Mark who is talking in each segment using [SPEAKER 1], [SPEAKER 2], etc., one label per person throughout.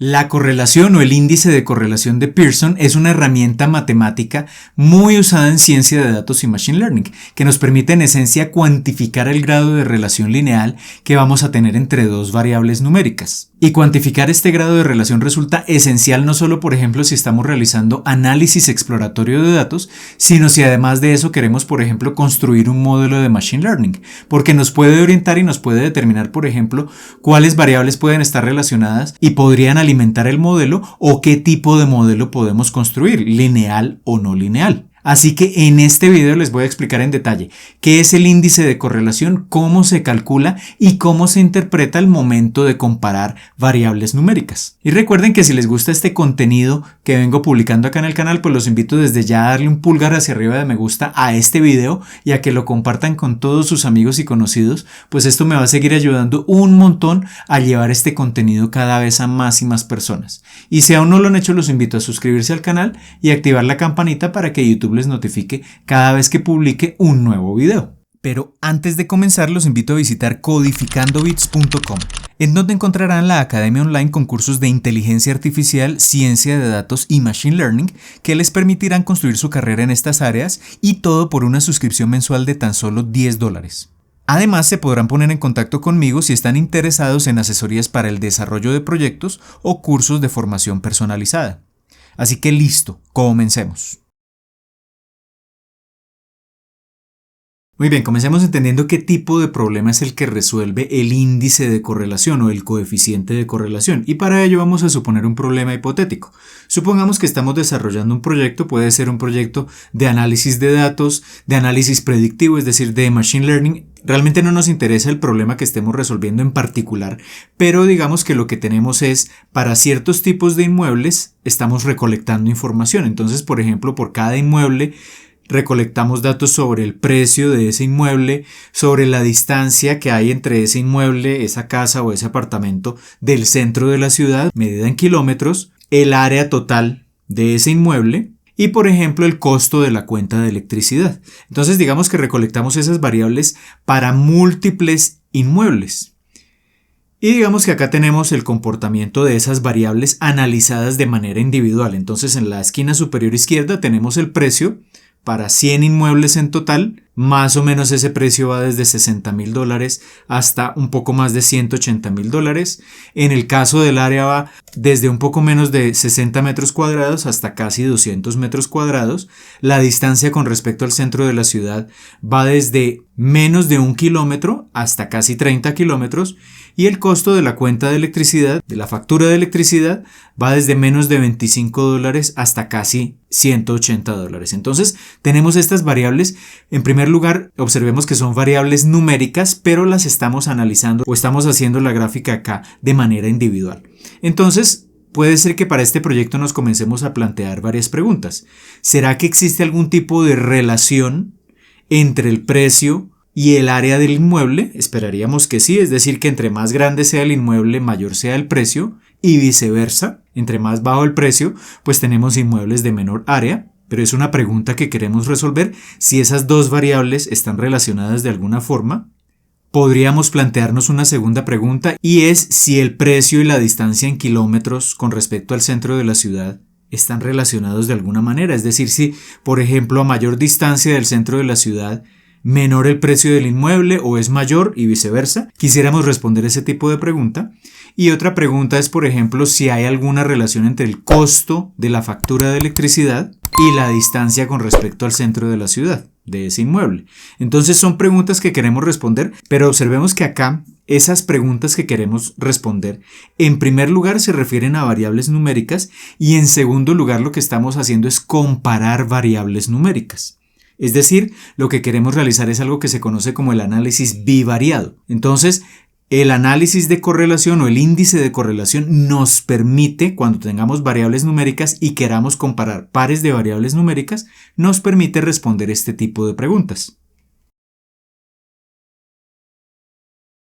[SPEAKER 1] La correlación o el índice de correlación de Pearson es una herramienta matemática muy usada en ciencia de datos y machine learning, que nos permite en esencia cuantificar el grado de relación lineal que vamos a tener entre dos variables numéricas. Y cuantificar este grado de relación resulta esencial no solo, por ejemplo, si estamos realizando análisis exploratorio de datos, sino si además de eso queremos, por ejemplo, construir un modelo de machine learning, porque nos puede orientar y nos puede determinar, por ejemplo, cuáles variables pueden estar relacionadas y podrían alimentar el modelo o qué tipo de modelo podemos construir, lineal o no lineal. Así que en este video les voy a explicar en detalle qué es el índice de correlación, cómo se calcula y cómo se interpreta al momento de comparar variables numéricas. Y recuerden que si les gusta este contenido que vengo publicando acá en el canal, pues los invito desde ya a darle un pulgar hacia arriba de me gusta a este video y a que lo compartan con todos sus amigos y conocidos, pues esto me va a seguir ayudando un montón a llevar este contenido cada vez a más y más personas. Y si aún no lo han hecho, los invito a suscribirse al canal y activar la campanita para que YouTube les notifique cada vez que publique un nuevo video. Pero antes de comenzar, los invito a visitar codificandobits.com, en donde encontrarán la academia online con cursos de inteligencia artificial, ciencia de datos y machine learning que les permitirán construir su carrera en estas áreas, y todo por una suscripción mensual de tan solo $10. Además, se podrán poner en contacto conmigo si están interesados en asesorías para el desarrollo de proyectos o cursos de formación personalizada. Así que listo, comencemos. Muy bien, comencemos entendiendo qué tipo de problema es el que resuelve el índice de correlación o el coeficiente de correlación, y para ello vamos a suponer un problema hipotético. Supongamos que estamos desarrollando un proyecto, puede ser un proyecto de análisis de datos, de análisis predictivo, es decir, de machine learning. Realmente no nos interesa el problema que estemos resolviendo en particular, pero digamos que lo que tenemos es, para ciertos tipos de inmuebles, estamos recolectando información. Entonces, por ejemplo, por cada inmueble, recolectamos datos sobre el precio de ese inmueble, sobre la distancia que hay entre ese inmueble, esa casa o ese apartamento del centro de la ciudad, medida en kilómetros, el área total de ese inmueble y, por ejemplo, el costo de la cuenta de electricidad. Entonces, digamos que recolectamos esas variables para múltiples inmuebles. Y digamos que acá tenemos el comportamiento de esas variables analizadas de manera individual. Entonces, en la esquina superior izquierda tenemos el precio para 100 inmuebles en total. Más o menos ese precio va desde $60,000 hasta un poco más de $180,000. En el caso del área va desde un poco menos de 60 metros cuadrados hasta casi 200 metros cuadrados. La distancia con respecto al centro de la ciudad va desde menos de 1 kilómetro hasta casi 30 kilómetros. Y el costo de la cuenta de electricidad, de la factura de electricidad, va desde menos de $25 hasta casi $180. Entonces, tenemos estas variables. En primer lugar, observemos que son variables numéricas, pero las estamos analizando o estamos haciendo la gráfica acá de manera individual. Entonces, puede ser que para este proyecto nos comencemos a plantear varias preguntas. ¿Será que existe algún tipo de relación entre el precio y el área del inmueble? Esperaríamos que sí, es decir, que entre más grande sea el inmueble, mayor sea el precio, y viceversa. Entre más bajo el precio, pues tenemos inmuebles de menor área. Pero es una pregunta que queremos resolver si esas dos variables están relacionadas de alguna forma. Podríamos plantearnos una segunda pregunta, y es si el precio y la distancia en kilómetros con respecto al centro de la ciudad están relacionados de alguna manera. Es decir, si, por ejemplo, a mayor distancia del centro de la ciudad, menor el precio del inmueble, o es mayor y viceversa. Quisiéramos responder ese tipo de pregunta. Y otra pregunta es, por ejemplo, si hay alguna relación entre el costo de la factura de electricidad y la distancia con respecto al centro de la ciudad, de ese inmueble. Entonces son preguntas que queremos responder, pero observemos que acá esas preguntas que queremos responder, en primer lugar se refieren a variables numéricas, y en segundo lugar lo que estamos haciendo es comparar variables numéricas. Es decir, lo que queremos realizar es algo que se conoce como el análisis bivariado. Entonces, el análisis de correlación o el índice de correlación nos permite, cuando tengamos variables numéricas y queramos comparar pares de variables numéricas, nos permite responder este tipo de preguntas.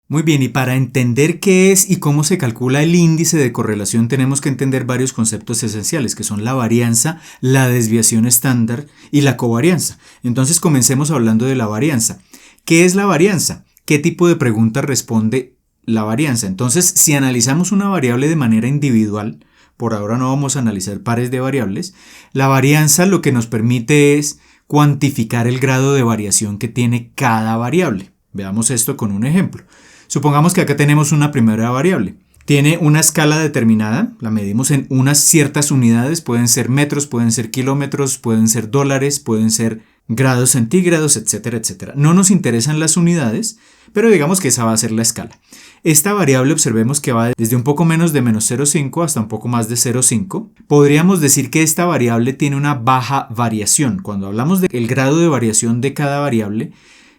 [SPEAKER 1] Muy bien, y para entender qué es y cómo se calcula el índice de correlación tenemos que entender varios conceptos esenciales, que son la varianza, la desviación estándar y la covarianza. Entonces comencemos hablando de la varianza. ¿Qué es la varianza? ¿Qué tipo de pregunta responde la varianza. Entonces, si analizamos una variable de manera individual, por ahora no vamos a analizar pares de variables, la varianza lo que nos permite es cuantificar el grado de variación que tiene cada variable. Veamos esto con un ejemplo. Supongamos que acá tenemos una primera variable. Tiene una escala determinada, la medimos en unas ciertas unidades, pueden ser metros, pueden ser kilómetros, pueden ser dólares, pueden ser grados centígrados, etcétera, etcétera. No nos interesan las unidades, pero digamos que esa va a ser la escala. Esta variable observemos que va desde un poco menos de menos 0,5 hasta un poco más de 0,5. Podríamos decir que esta variable tiene una baja variación. Cuando hablamos del grado de variación de cada variable,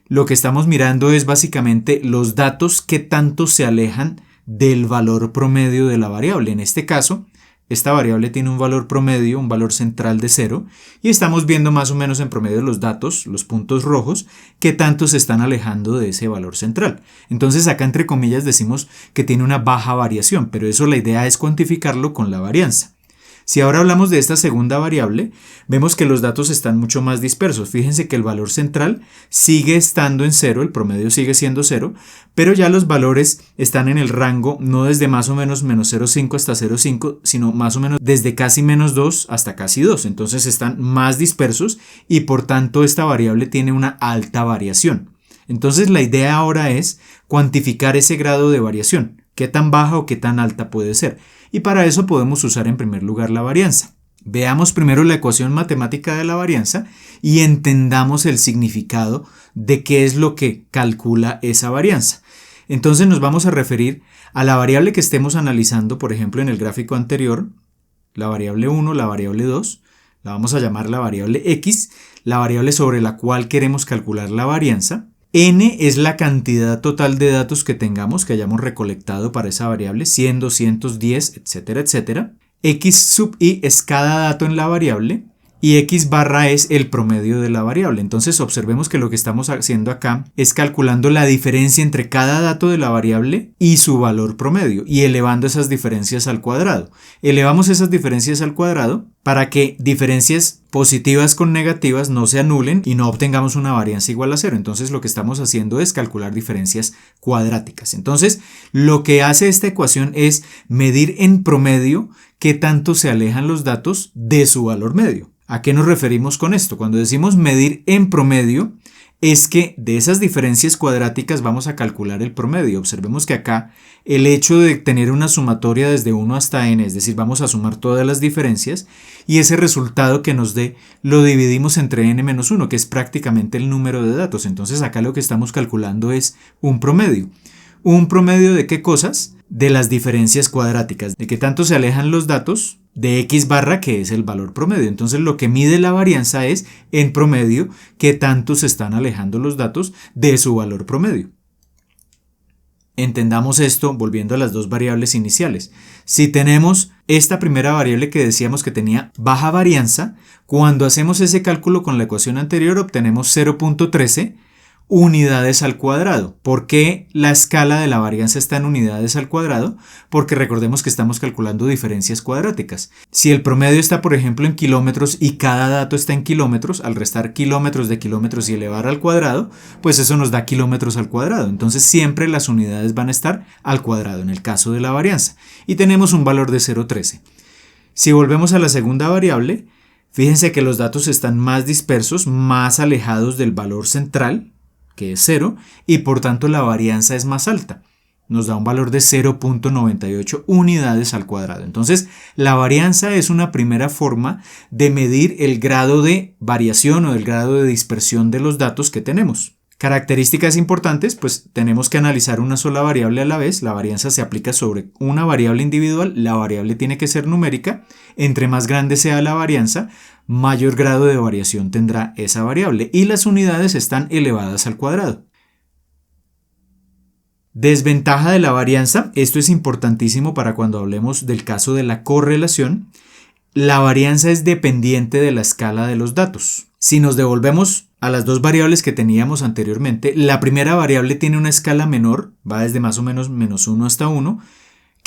[SPEAKER 1] lo que estamos mirando es básicamente los datos que tanto se alejan del valor promedio de la variable. En este caso, esta variable tiene un valor promedio, un valor central de 0, y estamos viendo más o menos en promedio los datos, los puntos rojos, que tanto se están alejando de ese valor central. Entonces acá entre comillas decimos que tiene una baja variación, pero eso la idea es cuantificarlo con la varianza. Si ahora hablamos de esta segunda variable, vemos que los datos están mucho más dispersos. Fíjense que el valor central sigue estando en 0, el promedio sigue siendo 0, pero ya los valores están en el rango no desde más o menos menos 0,5 hasta 0,5, sino más o menos desde casi menos 2 hasta casi 2. Entonces están más dispersos y por tanto esta variable tiene una alta variación. Entonces la idea ahora es cuantificar ese grado de variación. ¿Qué tan baja o qué tan alta puede ser? Y para eso podemos usar en primer lugar la varianza. Veamos primero la ecuación matemática de la varianza y entendamos el significado de qué es lo que calcula esa varianza. Entonces nos vamos a referir a la variable que estemos analizando, por ejemplo en el gráfico anterior, la variable 1, la variable 2, la vamos a llamar la variable x, la variable sobre la cual queremos calcular la varianza. N es la cantidad total de datos que tengamos, que hayamos recolectado para esa variable, 100, 200, 10, etcétera, etcétera. X sub i es cada dato en la variable y x barra es el promedio de la variable. Entonces observemos que lo que estamos haciendo acá es calculando la diferencia entre cada dato de la variable y su valor promedio y elevando esas diferencias al cuadrado. Elevamos esas diferencias al cuadrado para que diferencias positivas con negativas no se anulen y no obtengamos una varianza igual a 0. Entonces lo que estamos haciendo es calcular diferencias cuadráticas. Entonces lo que hace esta ecuación es medir en promedio qué tanto se alejan los datos de su valor medio. ¿A qué nos referimos con esto? Cuando decimos medir en promedio, es que de esas diferencias cuadráticas vamos a calcular el promedio. Observemos que acá el hecho de tener una sumatoria desde 1 hasta n, es decir, vamos a sumar todas las diferencias y ese resultado que nos dé lo dividimos entre n menos 1, que es prácticamente el número de datos. Entonces acá lo que estamos calculando es un promedio. ¿Un promedio de qué cosas? De las diferencias cuadráticas, de qué tanto se alejan los datos de x barra, que es el valor promedio. Entonces lo que mide la varianza es, en promedio, qué tanto se están alejando los datos de su valor promedio. Entendamos esto volviendo a las dos variables iniciales. Si tenemos esta primera variable que decíamos que tenía baja varianza, cuando hacemos ese cálculo con la ecuación anterior obtenemos 0,13 unidades al cuadrado. ¿Por qué la escala de la varianza está en unidades al cuadrado? Porque recordemos que estamos calculando diferencias cuadráticas. Si el promedio está, por ejemplo, en kilómetros y cada dato está en kilómetros, al restar kilómetros de kilómetros y elevar al cuadrado, pues eso nos da kilómetros al cuadrado. Entonces siempre las unidades van a estar al cuadrado en el caso de la varianza. Y tenemos un valor de 0,13. Si volvemos a la segunda variable, fíjense que los datos están más dispersos, más alejados del valor central, que es 0, y por tanto la varianza es más alta. Nos da un valor de 0,98 unidades al cuadrado. Entonces, la varianza es una primera forma de medir el grado de variación o el grado de dispersión de los datos que tenemos. Características importantes, pues tenemos que analizar una sola variable a la vez. La varianza se aplica sobre una variable individual. La variable tiene que ser numérica. Entre más grande sea la varianza, mayor grado de variación tendrá esa variable. Y las unidades están elevadas al cuadrado. Desventaja de la varianza. Esto es importantísimo para cuando hablemos del caso de la correlación. La varianza es dependiente de la escala de los datos. Si nos devolvemos a las dos variables que teníamos anteriormente, la primera variable tiene una escala menor, va desde más o menos menos 1 hasta 1,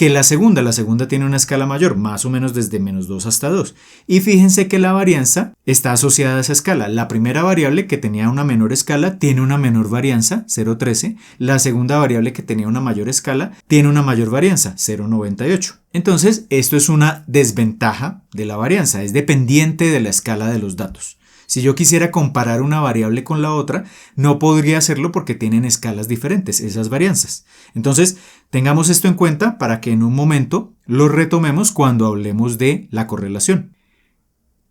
[SPEAKER 1] que la segunda. La segunda tiene una escala mayor, más o menos desde -2 hasta 2. Y fíjense que la varianza está asociada a esa escala. La primera variable que tenía una menor escala tiene una menor varianza, 0,13. La segunda variable que tenía una mayor escala tiene una mayor varianza, 0,98. Entonces, esto es una desventaja de la varianza, es dependiente de la escala de los datos. Si yo quisiera comparar una variable con la otra, no podría hacerlo porque tienen escalas diferentes, esas varianzas. Entonces, tengamos esto en cuenta para que en un momento lo retomemos cuando hablemos de la correlación.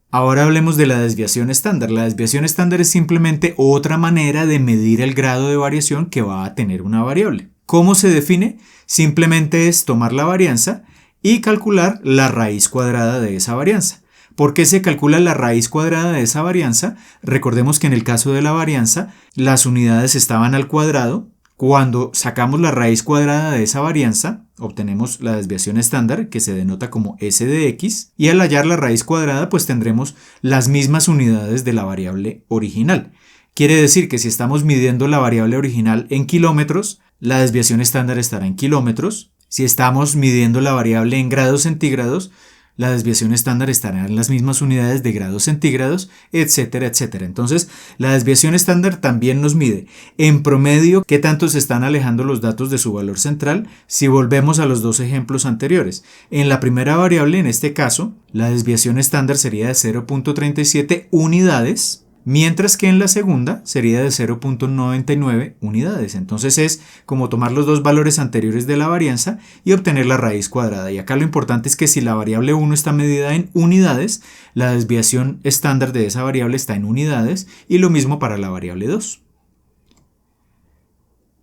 [SPEAKER 1] Ahora hablemos de la desviación estándar. La desviación estándar es simplemente otra manera de medir el grado de variación que va a tener una variable. ¿Cómo se define? Simplemente es tomar la varianza y calcular la raíz cuadrada de esa varianza. ¿Por qué se calcula la raíz cuadrada de esa varianza? Recordemos que en el caso de la varianza, las unidades estaban al cuadrado. Cuando sacamos la raíz cuadrada de esa varianza, obtenemos la desviación estándar, que se denota como S de X, y al hallar la raíz cuadrada, pues tendremos las mismas unidades de la variable original. Quiere decir que si estamos midiendo la variable original en kilómetros, la desviación estándar estará en kilómetros. Si estamos midiendo la variable en grados centígrados, la desviación estándar estará en las mismas unidades de grados centígrados, etcétera, etcétera. Entonces, la desviación estándar también nos mide en promedio qué tanto se están alejando los datos de su valor central si volvemos a los dos ejemplos anteriores. En la primera variable, en este caso, la desviación estándar sería de 0,37 unidades, mientras que en la segunda sería de 0,99 unidades. Entonces es como tomar los dos valores anteriores de la varianza y obtener la raíz cuadrada. Y acá lo importante es que si la variable 1 está medida en unidades, la desviación estándar de esa variable está en unidades, y lo mismo para la variable 2.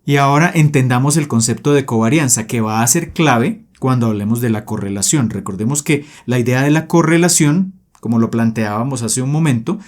[SPEAKER 1] Y ahora entendamos el concepto de covarianza, que va a ser clave cuando hablemos de la correlación. Recordemos que la idea de la correlación, como lo planteábamos hace un momento,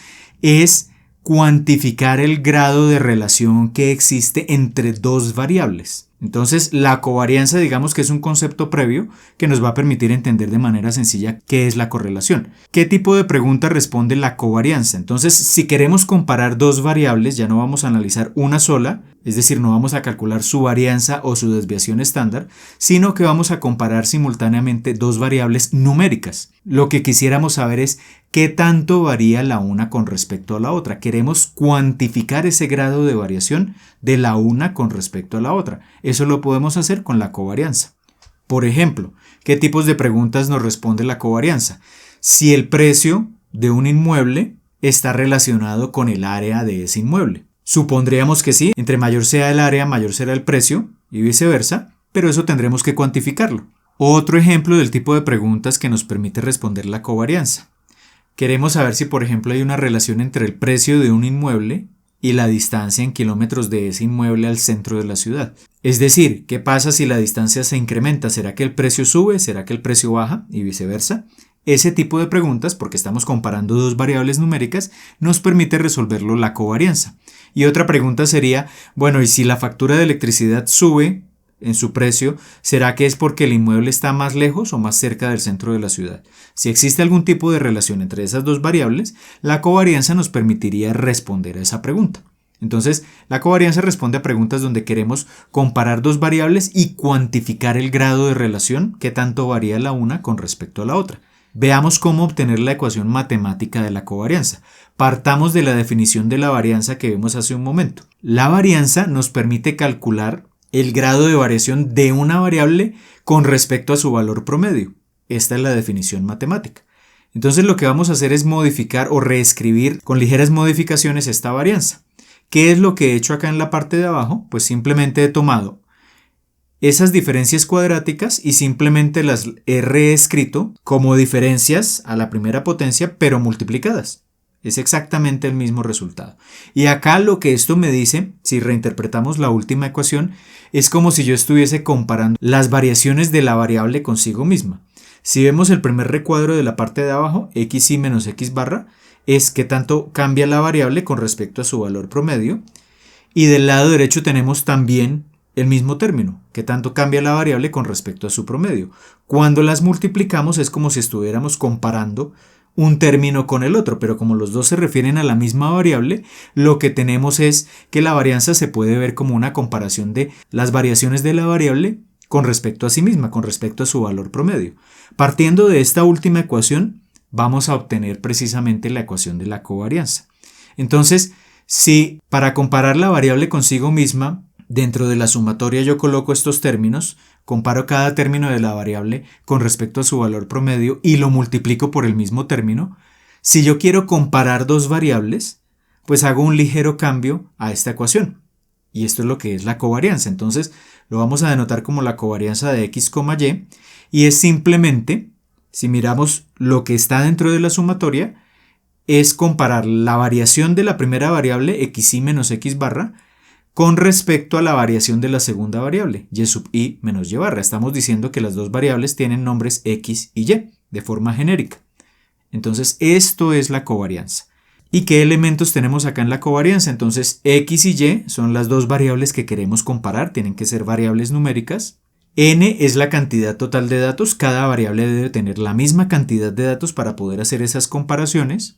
[SPEAKER 1] es cuantificar el grado de relación que existe entre dos variables. Entonces, la covarianza, digamos que es un concepto previo que nos va a permitir entender de manera sencilla qué es la correlación. ¿Qué tipo de pregunta responde la covarianza? Entonces, si queremos comparar dos variables, ya no vamos a analizar una sola, es decir, no vamos a calcular su varianza o su desviación estándar, sino que vamos a comparar simultáneamente dos variables numéricas. Lo que quisiéramos saber es qué tanto varía la una con respecto a la otra. Queremos cuantificar ese grado de variación de la una con respecto a la otra. Eso lo podemos hacer con la covarianza. Por ejemplo, ¿qué tipos de preguntas nos responde la covarianza? Si el precio de un inmueble está relacionado con el área de ese inmueble. Supondríamos que sí, entre mayor sea el área, mayor será el precio y viceversa, pero eso tendremos que cuantificarlo. Otro ejemplo del tipo de preguntas que nos permite responder la covarianza. Queremos saber si, por ejemplo, hay una relación entre el precio de un inmueble y la distancia en kilómetros de ese inmueble al centro de la ciudad. Es decir, ¿qué pasa si la distancia se incrementa? ¿Será que el precio sube? ¿Será que el precio baja? Y viceversa. Ese tipo de preguntas, porque estamos comparando dos variables numéricas, nos permite resolverlo la covarianza. Y otra pregunta sería, bueno, ¿y si la factura de electricidad sube en su precio, será que es porque el inmueble está más lejos o más cerca del centro de la ciudad? Si existe algún tipo de relación entre esas dos variables, la covarianza nos permitiría responder a esa pregunta. Entonces, la covarianza responde a preguntas donde queremos comparar dos variables y cuantificar el grado de relación que tanto varía la una con respecto a la otra. Veamos cómo obtener la ecuación matemática de la covarianza. Partamos de la definición de la varianza que vimos hace un momento. La varianza nos permite calcular el grado de variación de una variable con respecto a su valor promedio. Esta es la definición matemática. Entonces lo que vamos a hacer es modificar o reescribir con ligeras modificaciones esta varianza. ¿Qué es lo que he hecho acá en la parte de abajo? Pues simplemente he tomado esas diferencias cuadráticas y simplemente las he reescrito como diferencias a la primera potencia, pero multiplicadas. Es exactamente el mismo resultado. Y acá lo que esto me dice, si reinterpretamos la última ecuación, es como si yo estuviese comparando las variaciones de la variable consigo misma. Si vemos el primer recuadro de la parte de abajo, xi menos x barra, es qué tanto cambia la variable con respecto a su valor promedio. Y del lado derecho tenemos también el mismo término, qué tanto cambia la variable con respecto a su promedio. Cuando las multiplicamos es como si estuviéramos comparando un término con el otro, pero como los dos se refieren a la misma variable, lo que tenemos es que la varianza se puede ver como una comparación de las variaciones de la variable con respecto a sí misma, con respecto a su valor promedio. Partiendo de esta última ecuación, vamos a obtener precisamente la ecuación de la covarianza. Entonces, si para comparar la variable consigo misma, dentro de la sumatoria yo coloco estos términos, comparo cada término de la variable con respecto a su valor promedio y lo multiplico por el mismo término, si yo quiero comparar dos variables, pues hago un ligero cambio a esta ecuación. Y esto es lo que es la covarianza. Entonces lo vamos a denotar como la covarianza de x, y, y es simplemente, si miramos lo que está dentro de la sumatoria, es comparar la variación de la primera variable xi menos x barra con respecto a la variación de la segunda variable y sub i menos y barra. Estamos diciendo que las dos variables tienen nombres x y y de forma genérica. Entonces esto es la covarianza. ¿Y qué elementos tenemos acá en la covarianza? Entonces x y y son las dos variables que queremos comparar, tienen que ser variables numéricas. N es la cantidad total de datos, cada variable debe tener la misma cantidad de datos para poder hacer esas comparaciones.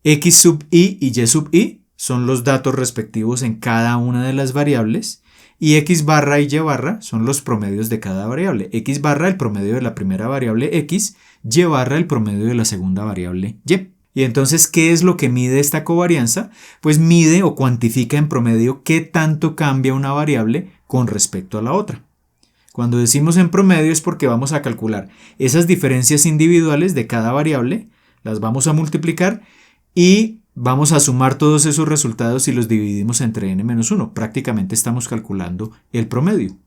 [SPEAKER 1] X sub i y y sub i son los datos respectivos en cada una de las variables. Y x barra y y barra son los promedios de cada variable. X barra el promedio de la primera variable x, y barra el promedio de la segunda variable y. Y entonces, ¿qué es lo que mide esta covarianza? Pues mide o cuantifica en promedio qué tanto cambia una variable con respecto a la otra. Cuando decimos en promedio es porque vamos a calcular esas diferencias individuales de cada variable, las vamos a multiplicar y vamos a sumar todos esos resultados y los dividimos entre n-1. Prácticamente estamos calculando el promedio.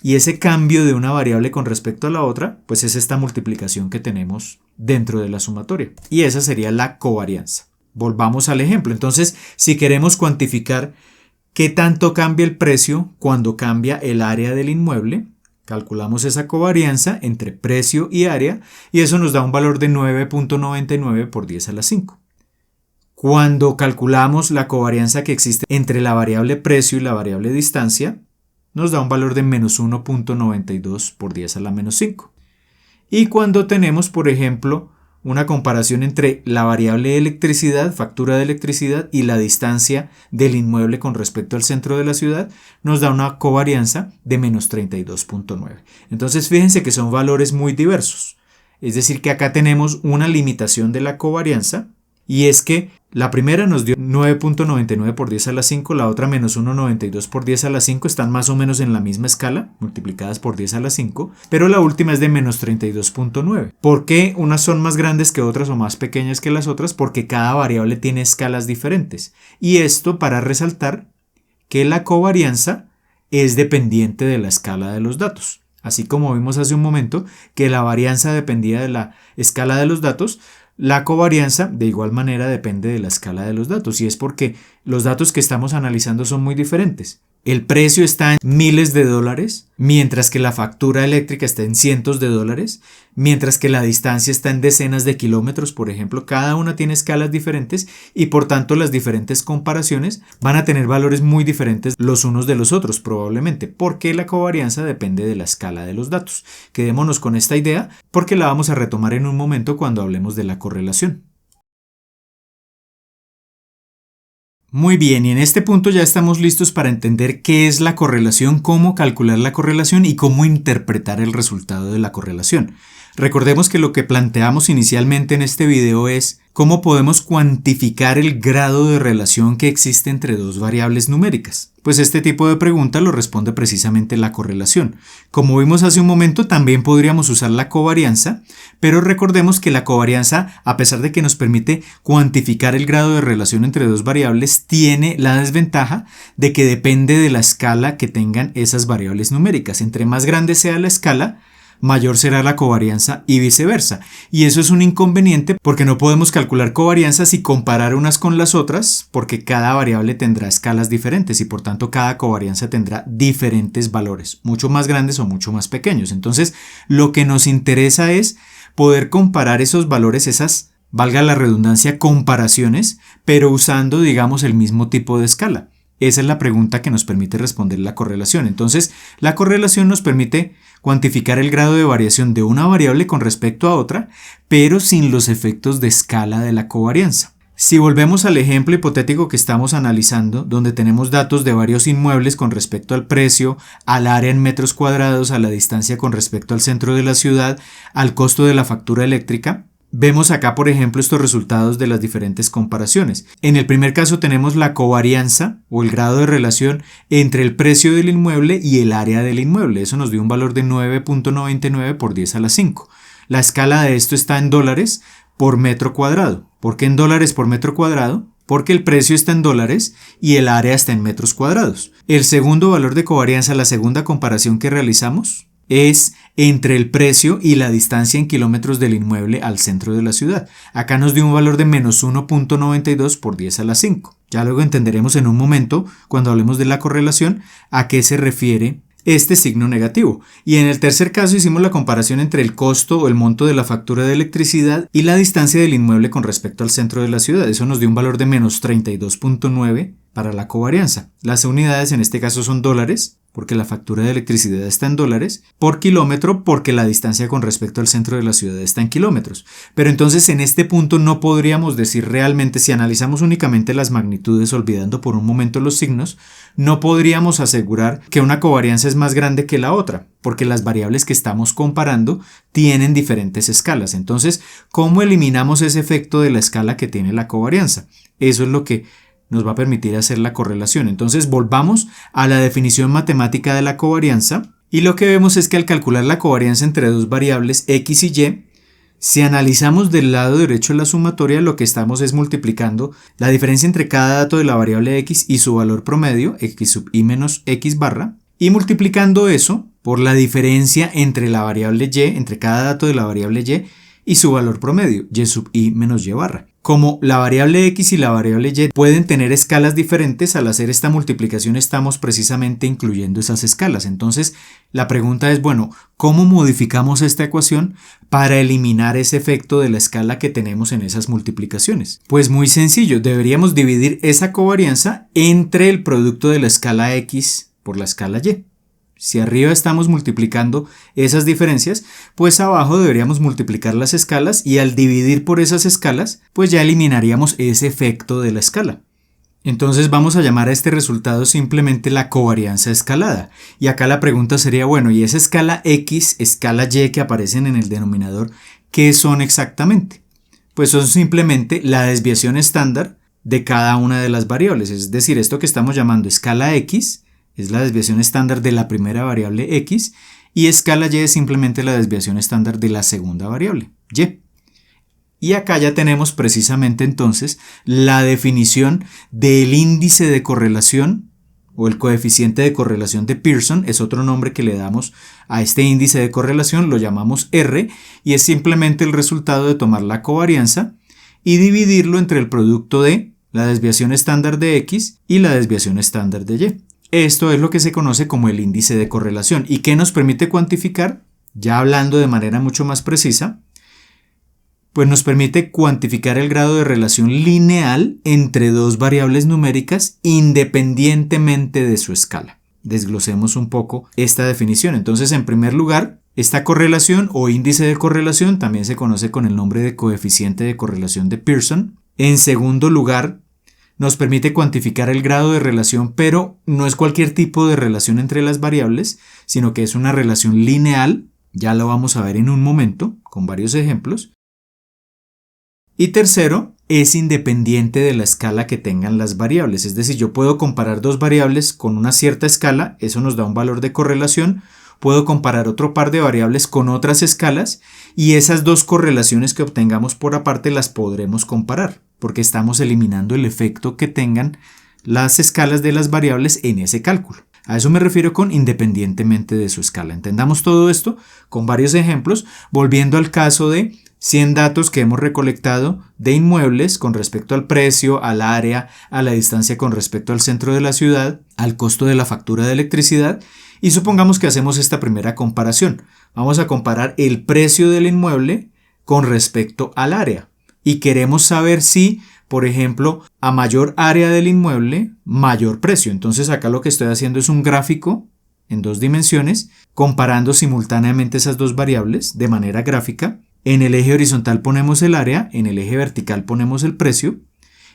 [SPEAKER 1] Y ese cambio de una variable con respecto a la otra, pues es esta multiplicación que tenemos dentro de la sumatoria. Y esa sería la covarianza. Volvamos al ejemplo. Entonces, si queremos cuantificar qué tanto cambia el precio cuando cambia el área del inmueble, calculamos esa covarianza entre precio y área y eso nos da un valor de 9.99 por 10 a la 5. Cuando calculamos la covarianza que existe entre la variable precio y la variable distancia, nos da un valor de menos 1.92 por 10 a la menos 5. Y cuando tenemos, por ejemplo, una comparación entre la variable electricidad, factura de electricidad, y la distancia del inmueble con respecto al centro de la ciudad, nos da una covarianza de menos 32.9. Entonces fíjense que son valores muy diversos. Es decir, que acá tenemos una limitación de la covarianza, y es que la primera nos dio 9.99 por 10 a la 5, la otra menos 1.92 por 10 a la 5, están más o menos en la misma escala, multiplicadas por 10 a la 5, pero la última es de menos 32.9. ¿Por qué unas son más grandes que otras o más pequeñas que las otras? Porque cada variable tiene escalas diferentes. Y esto para resaltar que la covarianza es dependiente de la escala de los datos. Así como vimos hace un momento que la varianza dependía de la escala de los datos, la covarianza de igual manera depende de la escala de los datos y es porque los datos que estamos analizando son muy diferentes. El precio está en miles de dólares, mientras que la factura eléctrica está en cientos de dólares, mientras que la distancia está en decenas de kilómetros, por ejemplo. Cada una tiene escalas diferentes y por tanto las diferentes comparaciones van a tener valores muy diferentes los unos de los otros probablemente, porque la covarianza depende de la escala de los datos. Quedémonos con esta idea porque la vamos a retomar en un momento cuando hablemos de la correlación. Muy bien, y en este punto ya estamos listos para entender qué es la correlación, cómo calcular la correlación y cómo interpretar el resultado de la correlación. Recordemos que lo que planteamos inicialmente en este video es cómo podemos cuantificar el grado de relación que existe entre dos variables numéricas. Pues este tipo de pregunta lo responde precisamente la correlación. Como vimos hace un momento, también podríamos usar la covarianza, pero recordemos que la covarianza, a pesar de que nos permite cuantificar el grado de relación entre dos variables, tiene la desventaja de que depende de la escala que tengan esas variables numéricas. Entre más grande sea la escala, mayor será la covarianza y viceversa. Y eso es un inconveniente porque no podemos calcular covarianzas y comparar unas con las otras porque cada variable tendrá escalas diferentes y por tanto cada covarianza tendrá diferentes valores, mucho más grandes o mucho más pequeños. Entonces, lo que nos interesa es poder comparar esos valores, esas, valga la redundancia, comparaciones, pero usando, digamos, el mismo tipo de escala. Esa es la pregunta que nos permite responder la correlación. Entonces, la correlación nos permite cuantificar el grado de variación de una variable con respecto a otra, pero sin los efectos de escala de la covarianza. Si volvemos al ejemplo hipotético que estamos analizando, donde tenemos datos de varios inmuebles con respecto al precio, al área en metros cuadrados, a la distancia con respecto al centro de la ciudad, al costo de la factura eléctrica, vemos acá, por ejemplo, estos resultados de las diferentes comparaciones. En el primer caso tenemos la covarianza o el grado de relación entre el precio del inmueble y el área del inmueble. Eso nos dio un valor de 9.99 por 10 a la 5. La escala de esto está en dólares por metro cuadrado. ¿Por qué en dólares por metro cuadrado? Porque el precio está en dólares y el área está en metros cuadrados. El segundo valor de covarianza, la segunda comparación que realizamos, es entre el precio y la distancia en kilómetros del inmueble al centro de la ciudad. Acá nos dio un valor de menos 1.92 por 10 a la 5. Ya luego entenderemos en un momento, cuando hablemos de la correlación, a qué se refiere este signo negativo. Y en el tercer caso hicimos la comparación entre el costo o el monto de la factura de electricidad y la distancia del inmueble con respecto al centro de la ciudad. Eso nos dio un valor de menos 32.9 para la covarianza. Las unidades en este caso son dólares, porque la factura de electricidad está en dólares, por kilómetro, porque la distancia con respecto al centro de la ciudad está en kilómetros. Pero entonces en este punto no podríamos decir realmente, si analizamos únicamente las magnitudes, olvidando por un momento los signos, no podríamos asegurar que una covarianza es más grande que la otra, porque las variables que estamos comparando tienen diferentes escalas. Entonces, ¿cómo eliminamos ese efecto de la escala que tiene la covarianza? Eso es lo que nos va a permitir hacer la correlación. Entonces volvamos a la definición matemática de la covarianza y lo que vemos es que al calcular la covarianza entre dos variables x y y, si analizamos del lado derecho de la sumatoria, lo que estamos es multiplicando la diferencia entre cada dato de la variable x y su valor promedio, x sub i menos x barra, y multiplicando eso por la diferencia entre la variable y, entre cada dato de la variable y su valor promedio, y sub i menos y barra. Como la variable x y la variable y pueden tener escalas diferentes, al hacer esta multiplicación estamos precisamente incluyendo esas escalas. Entonces, la pregunta es, bueno, ¿cómo modificamos esta ecuación para eliminar ese efecto de la escala que tenemos en esas multiplicaciones? Pues muy sencillo, deberíamos dividir esa covarianza entre el producto de la escala x por la escala y. Si arriba estamos multiplicando esas diferencias, pues abajo deberíamos multiplicar las escalas y al dividir por esas escalas, pues ya eliminaríamos ese efecto de la escala. Entonces vamos a llamar a este resultado simplemente la covarianza escalada. Y acá la pregunta sería, bueno, ¿y esa escala x, escala y que aparecen en el denominador, qué son exactamente? Pues son simplemente la desviación estándar de cada una de las variables. Es decir, esto que estamos llamando escala x es la desviación estándar de la primera variable x y escala y es simplemente la desviación estándar de la segunda variable y. Y acá ya tenemos precisamente entonces la definición del índice de correlación o el coeficiente de correlación de Pearson. Es otro nombre que le damos a este índice de correlación, lo llamamos R y es simplemente el resultado de tomar la covarianza y dividirlo entre el producto de la desviación estándar de x y la desviación estándar de y. Esto es lo que se conoce como el índice de correlación. ¿Y qué nos permite cuantificar? Ya hablando de manera mucho más precisa, pues nos permite cuantificar el grado de relación lineal entre dos variables numéricas independientemente de su escala. Desglosemos un poco esta definición. Entonces, en primer lugar, esta correlación o índice de correlación también se conoce con el nombre de coeficiente de correlación de Pearson. En segundo lugar, nos permite cuantificar el grado de relación, pero no es cualquier tipo de relación entre las variables, sino que es una relación lineal, ya lo vamos a ver en un momento, con varios ejemplos. Y tercero, es independiente de la escala que tengan las variables, es decir, yo puedo comparar dos variables con una cierta escala, eso nos da un valor de correlación, puedo comparar otro par de variables con otras escalas y esas dos correlaciones que obtengamos por aparte las podremos comparar, porque estamos eliminando el efecto que tengan las escalas de las variables en ese cálculo. A eso me refiero con independientemente de su escala. Entendamos todo esto con varios ejemplos, volviendo al caso de 100 datos que hemos recolectado de inmuebles con respecto al precio, al área, a la distancia con respecto al centro de la ciudad, al costo de la factura de electricidad, y supongamos que hacemos esta primera comparación. Vamos a comparar el precio del inmueble con respecto al área y queremos saber si, por ejemplo, a mayor área del inmueble, mayor precio. Entonces acá lo que estoy haciendo es un gráfico en dos dimensiones, comparando simultáneamente esas dos variables de manera gráfica. En el eje horizontal ponemos el área, en el eje vertical ponemos el precio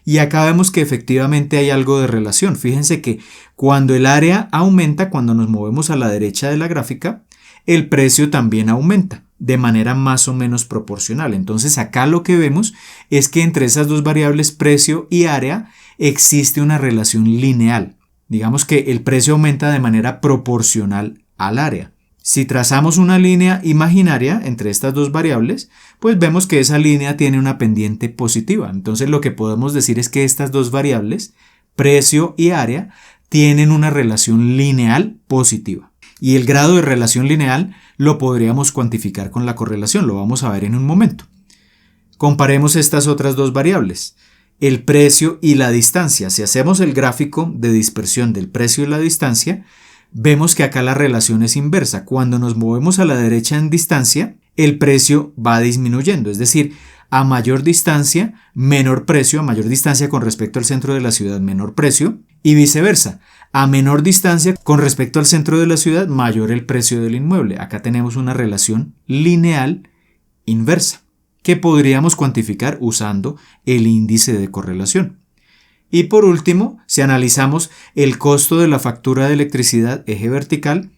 [SPEAKER 1] Y acá vemos que efectivamente hay algo de relación. Fíjense que cuando el área aumenta, cuando nos movemos a la derecha de la gráfica, el precio también aumenta de manera más o menos proporcional. Entonces acá lo que vemos es que entre esas dos variables, precio y área, existe una relación lineal. Digamos que el precio aumenta de manera proporcional al área. Si trazamos una línea imaginaria entre estas dos variables, pues vemos que esa línea tiene una pendiente positiva. Entonces lo que podemos decir es que estas dos variables, precio y área, tienen una relación lineal positiva. Y el grado de relación lineal lo podríamos cuantificar con la correlación, lo vamos a ver en un momento. Comparemos estas otras dos variables, el precio y la distancia. Si hacemos el gráfico de dispersión del precio y la distancia, vemos que acá la relación es inversa. Cuando nos movemos a la derecha en distancia, el precio va disminuyendo, es decir, a mayor distancia, menor precio, a mayor distancia con respecto al centro de la ciudad, menor precio, y viceversa. A menor distancia con respecto al centro de la ciudad, mayor el precio del inmueble. Acá tenemos una relación lineal inversa, que podríamos cuantificar usando el índice de correlación. Y por último, si analizamos el costo de la factura de electricidad eje vertical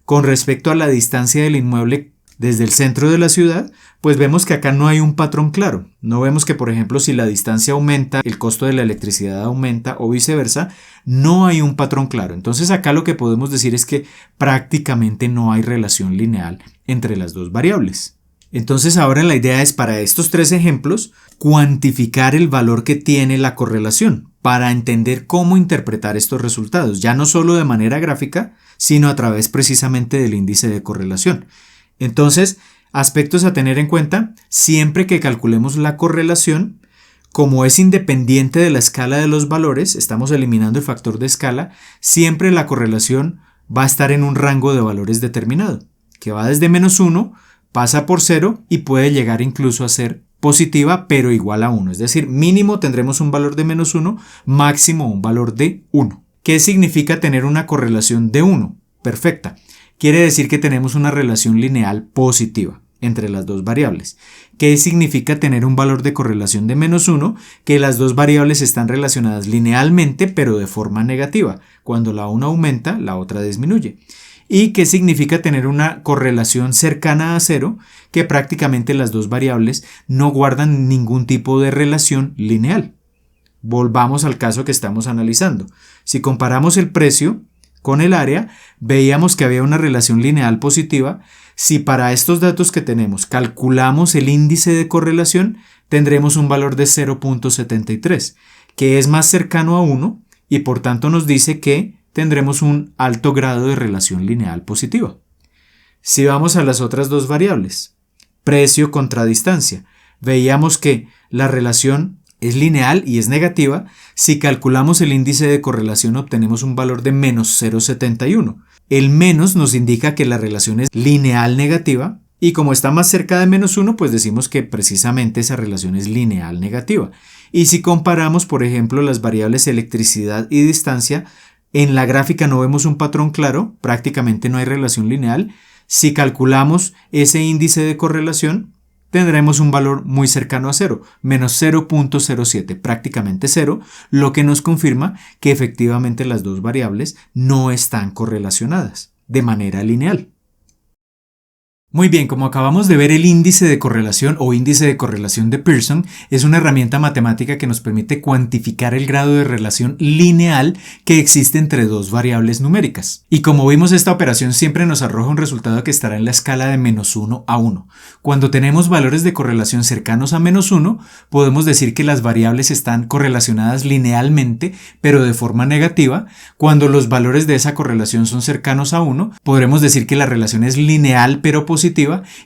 [SPEAKER 1] con respecto a la distancia del inmueble desde el centro de la ciudad, pues vemos que acá no hay un patrón claro. No vemos que, por ejemplo, si la distancia aumenta, el costo de la electricidad aumenta o viceversa, no hay un patrón claro. Entonces acá lo que podemos decir es que prácticamente no hay relación lineal entre las dos variables. Entonces ahora la idea es, para estos tres ejemplos, cuantificar el valor que tiene la correlación para entender cómo interpretar estos resultados, ya no solo de manera gráfica, sino a través precisamente del índice de correlación. Entonces, aspectos a tener en cuenta: siempre que calculemos la correlación, como es independiente de la escala de los valores, estamos eliminando el factor de escala, siempre la correlación va a estar en un rango de valores determinado, que va desde -1, pasa por 0 y puede llegar incluso a ser positiva, pero igual a 1. Es decir, mínimo tendremos un valor de -1, máximo un valor de 1. ¿Qué significa tener una correlación de 1? Perfecta. Quiere decir que tenemos una relación lineal positiva entre las dos variables. ¿Qué significa tener un valor de correlación de -1? Que las dos variables están relacionadas linealmente, pero de forma negativa. Cuando la una aumenta, la otra disminuye. ¿Y qué significa tener una correlación cercana a 0? Que prácticamente las dos variables no guardan ningún tipo de relación lineal. Volvamos al caso que estamos analizando. Si comparamos el precio con el área, veíamos que había una relación lineal positiva. Si para estos datos que tenemos calculamos el índice de correlación, tendremos un valor de 0.73, que es más cercano a 1 y por tanto nos dice que tendremos un alto grado de relación lineal positiva. Si vamos a las otras dos variables, precio contra distancia, veíamos que la relación es lineal y es negativa. Si calculamos el índice de correlación, obtenemos un valor de -0.71. El menos nos indica que la relación es lineal negativa, y como está más cerca de -1, pues decimos que precisamente esa relación es lineal negativa. Y si comparamos, por ejemplo, las variables electricidad y distancia, en la gráfica no vemos un patrón claro, prácticamente no hay relación lineal. Si calculamos ese índice de correlación, tendremos un valor muy cercano a 0, -0.07, prácticamente 0, lo que nos confirma que efectivamente las dos variables no están correlacionadas de manera lineal. Muy bien, como acabamos de ver, el índice de correlación o índice de correlación de Pearson es una herramienta matemática que nos permite cuantificar el grado de relación lineal que existe entre dos variables numéricas. Y como vimos, esta operación siempre nos arroja un resultado que estará en la escala de -1 a 1. Cuando tenemos valores de correlación cercanos a -1, podemos decir que las variables están correlacionadas linealmente, pero de forma negativa. Cuando los valores de esa correlación son cercanos a 1, podremos decir que la relación es lineal pero positiva,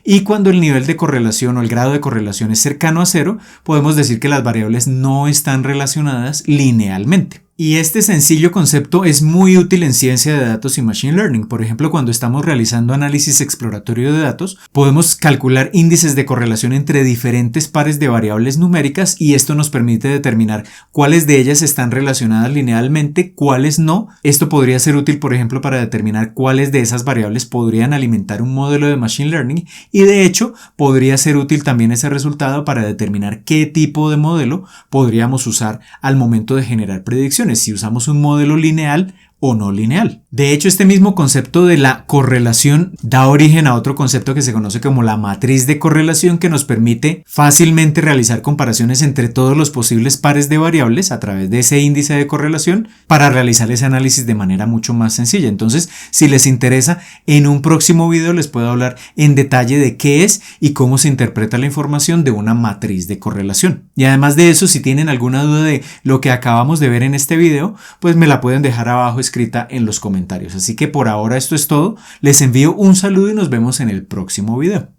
[SPEAKER 1] y cuando el nivel de correlación o el grado de correlación es cercano a 0, podemos decir que las variables no están relacionadas linealmente. Y este sencillo concepto es muy útil en ciencia de datos y machine learning. Por ejemplo, cuando estamos realizando análisis exploratorio de datos, podemos calcular índices de correlación entre diferentes pares de variables numéricas y esto nos permite determinar cuáles de ellas están relacionadas linealmente, cuáles no. Esto podría ser útil, por ejemplo, para determinar cuáles de esas variables podrían alimentar un modelo de machine learning y de hecho podría ser útil también ese resultado para determinar qué tipo de modelo podríamos usar al momento de generar predicciones, si usamos un modelo lineal o no lineal. De hecho, este mismo concepto de la correlación da origen a otro concepto que se conoce como la matriz de correlación, que nos permite fácilmente realizar comparaciones entre todos los posibles pares de variables a través de ese índice de correlación para realizar ese análisis de manera mucho más sencilla. Entonces, si les interesa, en un próximo video les puedo hablar en detalle de qué es y cómo se interpreta la información de una matriz de correlación. Y además de eso, si tienen alguna duda de lo que acabamos de ver en este video, pues me la pueden dejar abajo escrita en los comentarios. Así que por ahora esto es todo. Les envío un saludo y nos vemos en el próximo video.